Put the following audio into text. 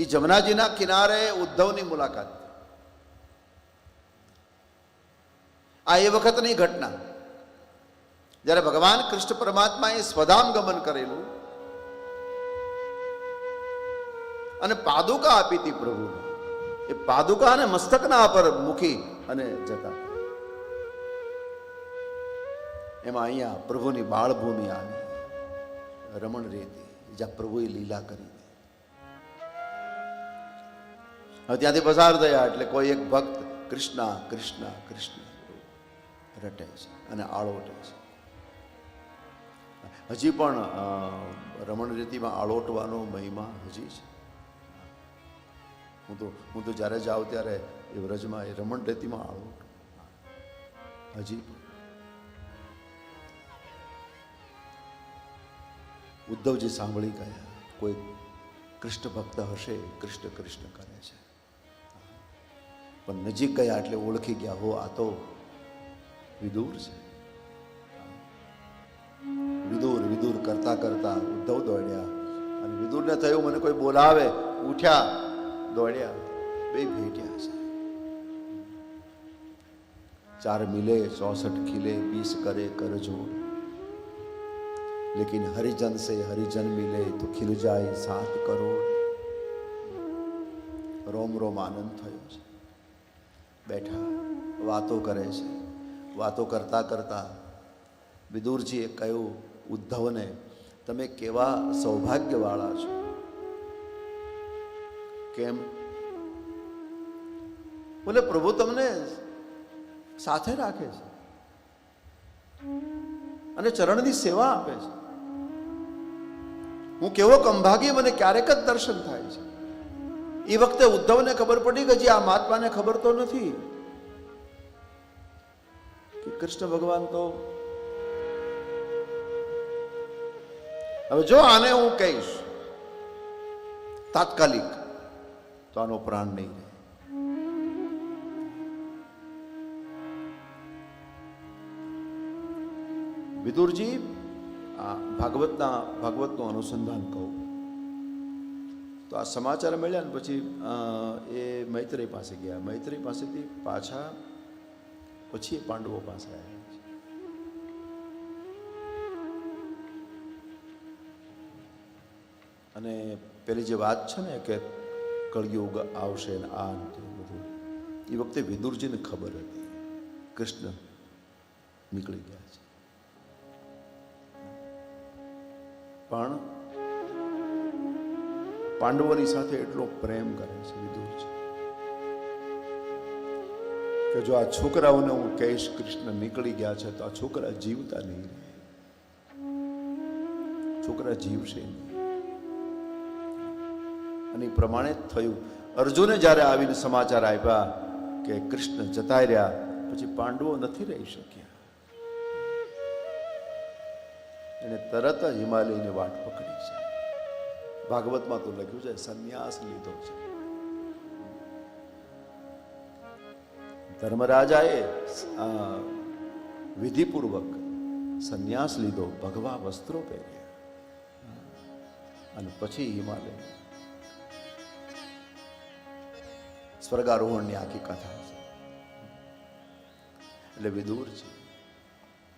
એ જમનાજીના કિનારે ઉદ્ધવની મુલાકાત. આ એ વખતની ઘટના જ્યારે ભગવાન કૃષ્ણ પરમાત્માએ સ્વધામ ગમન કરેલું અને પાદુકા આપી હતી પ્રભુને. એ પાદુકાને મસ્તકના પર મૂકી અને જતા. એમાં અહીંયા પ્રભુની બાળભૂમિ આવી, રમણ રેતી, જ્યાં પ્રભુએ લીલા કરી. હવે ત્યાંથી પસાર થયા એટલે કોઈ એક ભક્ત કૃષ્ણ કૃષ્ણ કૃષ્ણ રટે છે અને આળોટે છે. હજી પણ રમણ રીતિમાં આળોટવાનો મહિમા હજી છે. હું તો જ્યારે જાઉં ત્યારે એ વ્રજમાં એ રમણ રીતિમાં આળોટ હજી. ઉદ્ધવજી સાંભળી ગયા કોઈ કૃષ્ણ ભક્ત હશે, કૃષ્ણ કૃષ્ણ કરે છે. પણ નજીક ગયા એટલે ઓળખી ગયા, હો આ તો વિદુર છે. વિદુર વિદુર કરતા કરતા ઉદ્ધવ દોડ્યા અને વિદુરને થયું મને કોઈ બોલાવે. ઉઠ્યા, દોડ્યા, બે ભેટ્યા છે. 4 મિલે 64 ખिले 20 करे कर जोड़, लेकिन हरिजन से हरिजन मिले तो खिल जाए 7 करोड़. रोम रोम आनंद थयो છે. બેઠા વાતો કરે છે. વાતો કરતા કરતા વિદુરજીએ કહ્યું ઉદ્ધવને, તમે કેવા સૌભાગ્યવાળા છો. કેમ? બોલે પ્રભુ તમને સાથે રાખે છે અને ચરણની સેવા આપે છે. હું કેવો કંભાગી, મને ક્યારેક જ દર્શન થાય છે. એ વખતે ઉદ્ધવને ખબર પડી કે આ મહાત્માને ખબર તો નથી કે કૃષ્ણ ભગવાન તો, હવે જો આને હું કહીશ તાત્કાલિક તો આનો પ્રાણ નહીં રહે. વિદુરજી ભાગવતનું અનુસંધાન કહું તો આ સમાચાર મળ્યા ને પછી એ મૈત્રેય પાસે ગયા. મૈત્રેય પાસેથી પાછા પછી એ પાંડવો પાસે આવ્યા છે. અને પેલી જે વાત છે ને કે કળયુગ આવશે ને આ બધું, એ વખતે વિદુરજીને ખબર હતી કૃષ્ણ નીકળી ગયા છે. પણ પાંડવોની સાથે એટલો પ્રેમ કરે છે વિદુરજી કે જો આ છોકરાઓને હું કહીશ કૃષ્ણ નીકળી ગયા છે તો આ છોકરા જીવતા નહીં રહે. છોકરા જીવશે નહીં. અને એ પ્રમાણે જ થયું. અર્જુને જ્યારે આવીને સમાચાર આપ્યા કે કૃષ્ણ જતા રહ્યા, પછી પાંડવો નથી રહી શક્યા. એને તરત જ હિમાલયની વાટ પકડી છે. ભાગવતમાં તો લખ્યું છે સંન્યાસ લીધો છે. ધર્મરાજાએ વિધિપૂર્વક સંન્યાસ લીધો, ભગવા વસ્ત્રો પહેર્યા અને પછી હિમાલય સ્વર્ગારોહણની આખી કથા છે. એટલે વિદુરજી